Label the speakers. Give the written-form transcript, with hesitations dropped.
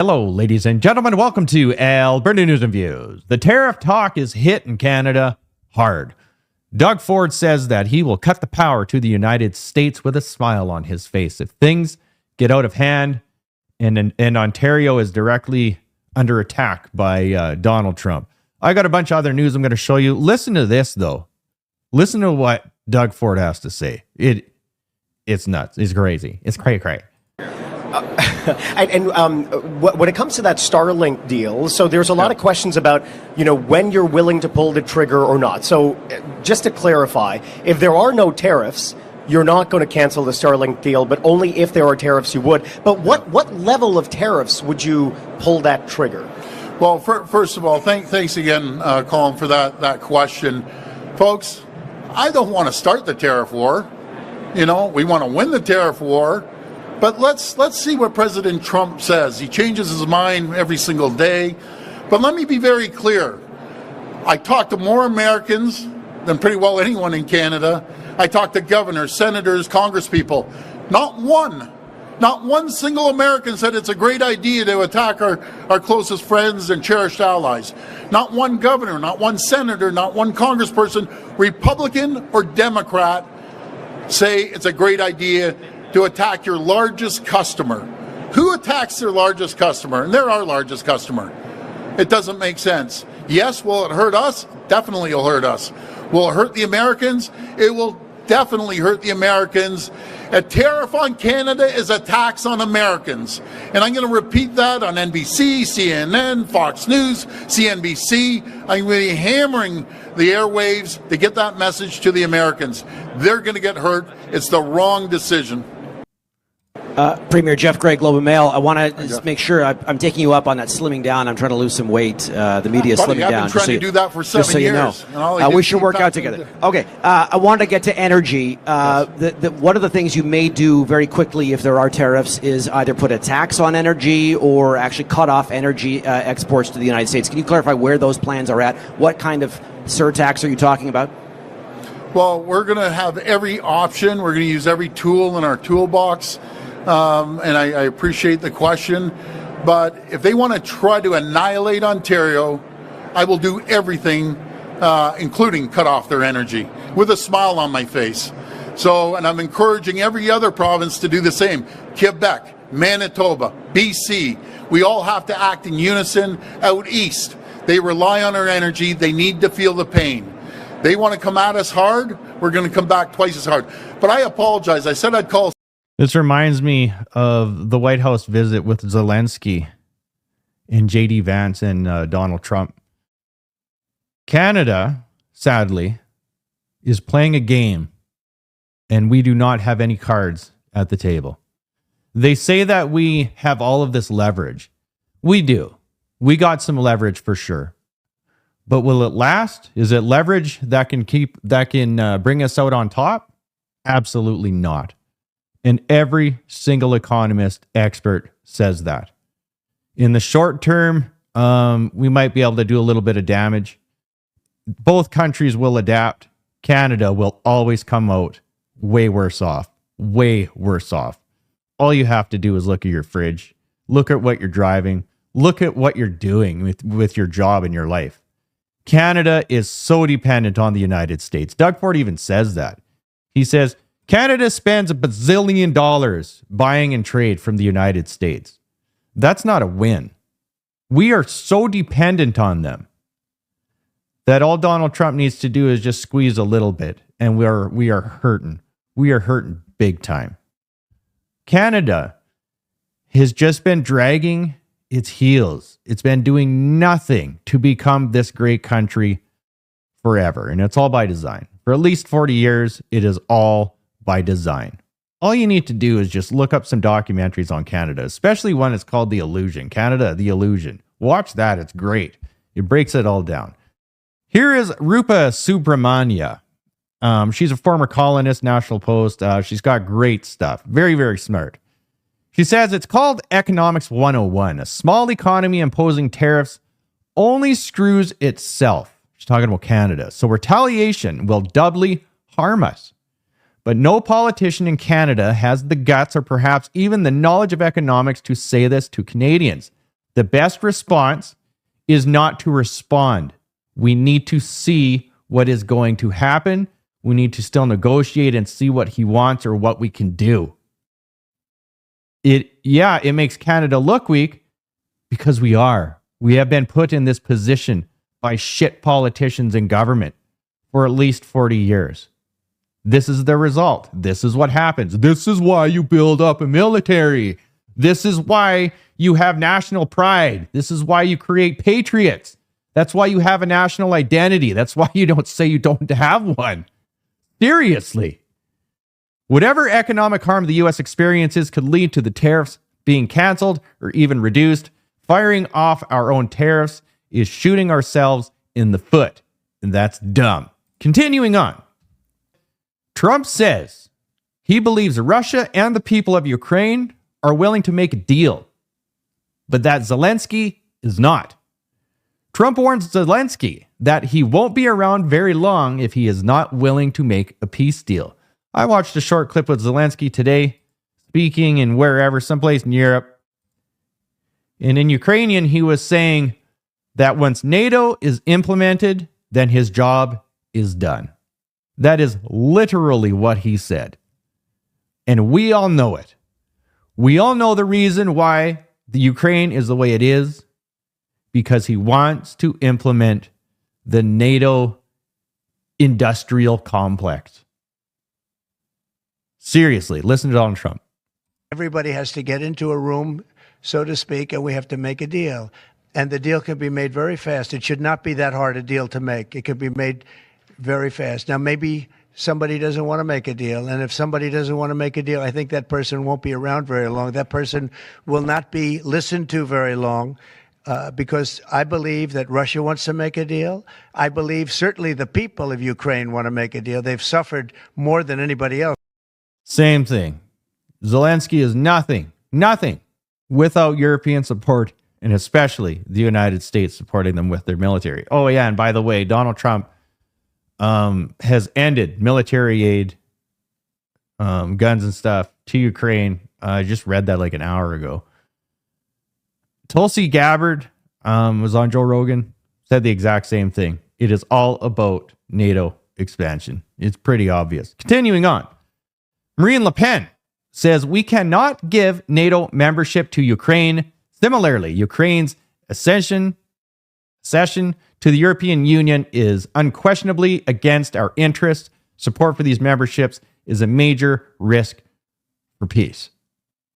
Speaker 1: Hello, ladies and gentlemen. Welcome to Alberta News and Views. The tariff talk is hitting Canada hard. Doug Ford says that he will cut the power to the United States with a smile on his face if things get out of hand and Ontario is directly under attack by Donald Trump. I got a bunch of other news I'm going to show you. Listen to this, though. Listen to what Doug Ford has to say. It's nuts. It's crazy. It's cray-cray.
Speaker 2: When it comes to that Starlink deal, so there's a lot of questions about, when you're willing to pull the trigger or not. So just to clarify, if there are no tariffs, you're not going to cancel the Starlink deal, but only if there are tariffs you would. But what level of tariffs would you pull that trigger?
Speaker 3: Well, first of all, thanks again, Colin, for that question. Folks, I don't want to start the tariff war. We want to win the tariff war. But let's see what President Trump says. He changes his mind every single day. But let me be very clear. I talk to more Americans than pretty well anyone in Canada. I talk to governors, senators, congresspeople. Not one single American said it's a great idea to attack our closest friends and cherished allies. Not one governor, not one senator, not one congressperson, Republican or Democrat, say it's a great idea to attack your largest customer. Who attacks their largest customer? And they're our largest customer. It doesn't make sense. Yes, will it hurt us? Definitely it'll hurt us. Will it hurt the Americans? It will definitely hurt the Americans. A tariff on Canada is a tax on Americans. And I'm going to repeat that on NBC, CNN, Fox News, CNBC. I'm going to be hammering the airwaves to get that message to the Americans. They're going to get hurt. It's the wrong decision.
Speaker 4: Premier Jeff Gray, Globe and Mail. I want to just make sure I'm taking you up on that slimming down. I'm trying to lose some weight. The media is slimming down.
Speaker 3: I've been trying to do that for 7 years.
Speaker 4: We should work out together. Okay. I want to get to energy. One of the things you may do very quickly if there are tariffs is either put a tax on energy or actually cut off energy exports to the United States. Can you clarify where those plans are at? What kind of surtax are you talking about?
Speaker 3: Well, we're going to have every option. We're going to use every tool in our toolbox. And I appreciate the question, but if they want to try to annihilate Ontario, I will do everything, including cut off their energy, with a smile on my face. And I'm encouraging every other province to do the same. Quebec, Manitoba, BC, we all have to act in unison. Out east, they rely on our energy. They need to feel the pain. They want to come at us hard. We're going to come back twice as hard. But I apologize. I said I'd call.
Speaker 1: This reminds me of the White House visit with Zelensky and J.D. Vance and Donald Trump. Canada, sadly, is playing a game, and we do not have any cards at the table. They say that we have all of this leverage. We do. We got some leverage for sure. But will it last? Is it leverage that can bring us out on top? Absolutely not. And every single economist expert says that. In the short term, we might be able to do a little bit of damage. Both countries will adapt. Canada will always come out way worse off. Way worse off. All you have to do is look at your fridge. Look at what you're driving. Look at what you're doing with your job and your life. Canada is so dependent on the United States. Doug Ford even says that. He says, Canada spends $1 bazillion buying and trade from the United States. That's not a win. We are so dependent on them that all Donald Trump needs to do is just squeeze a little bit, and we are hurting. We are hurting big time. Canada has just been dragging its heels. It's been doing nothing to become this great country forever, and it's all by design. For at least 40 years, it is all by design. All you need to do is just look up some documentaries on Canada, especially one that's called The Illusion. Canada, The Illusion. Watch that. It's great. It breaks it all down. Here is Rupa Subramanya. She's a former columnist, National Post. She's got great stuff. Very, very smart. She says it's called Economics 101. A small economy imposing tariffs only screws itself. She's talking about Canada. So retaliation will doubly harm us. But no politician in Canada has the guts or perhaps even the knowledge of economics to say this to Canadians. The best response is not to respond. We need to see what is going to happen. We need to still negotiate and see what he wants or what we can do. It makes Canada look weak because we are. We have been put in this position by shit politicians in government for at least 40 years. This is the result. This is what happens. This is why you build up a military. This is why you have national pride. This is why you create patriots. That's why you have a national identity. That's why you don't say you don't have one. Seriously. Whatever economic harm the U.S. experiences could lead to the tariffs being canceled or even reduced. Firing off our own tariffs is shooting ourselves in the foot. And that's dumb. Continuing on. Trump says he believes Russia and the people of Ukraine are willing to make a deal, but that Zelensky is not. Trump warns Zelensky that he won't be around very long if he is not willing to make a peace deal. I watched a short clip with Zelensky today, speaking in wherever, someplace in Europe. And in Ukrainian, he was saying that once NATO is implemented, then his job is done. That is literally what he said. And we all know it. We all know the reason why the Ukraine is the way it is, because he wants to implement the NATO industrial complex. Seriously, listen to Donald Trump.
Speaker 5: Everybody has to get into a room, so to speak, and we have to make a deal. And the deal can be made very fast. It should not be that hard a deal to make. It could be made very fast. Now, maybe somebody doesn't want to make a deal. And if somebody doesn't want to make a deal, I think that person won't be around very long. That person will not be listened to very long because I believe that Russia wants to make a deal. I believe certainly the people of Ukraine want to make a deal. They've suffered more than anybody else.
Speaker 1: Same thing. Zelensky is nothing without European support, and especially the United States supporting them with their military. Oh, yeah, and by the way, Donald Trump has ended military aid, guns and stuff to Ukraine. I just read that like an hour ago. Tulsi Gabbard was on Joe Rogan, said the exact same thing. It is all about NATO expansion. It's pretty obvious. Continuing on. Marine Le Pen says we cannot give NATO membership to Ukraine. Similarly, Ukraine's accession to the European Union is unquestionably against our interests. Support for these memberships is a major risk for peace.